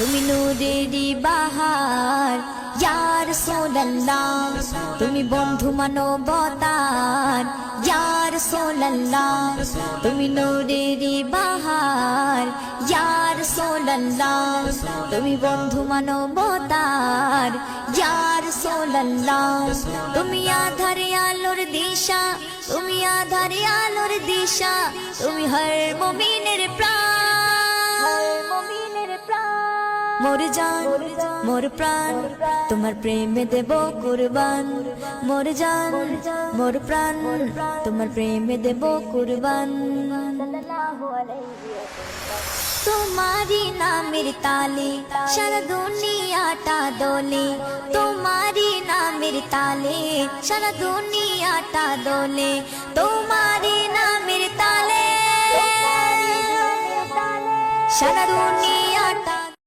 তুমি নূরেরি বাহার ইয়া রাসূলুল্লাহ, তুমি বন্ধু মানবতার ইয়া রাসূলুল্লাহ, তুমি নূরেরি বাহার ইয়া রাসূলুল্লাহ, তুমি বন্ধু মানবতার ইয়া রাসূলুল্লাহ, তুমি আধারে আলোর দিশা, তুমি আধারে আলোর দিশা, তুমি হর মুমিনের প্রাণ, মোর জান মোর প্রাণ তোমার প্রেমে দেব কুরবান, মোর জান মোর প্রাণ তোমার প্রেমে দেব কুরবান। তোমারি নামের তালে সারা দুনিয়াটা দোলে, তোমারি নামের তালে সারা দুনিয়াটা দোলে, তোমারি নামের তালে সারা দুনিয়াটা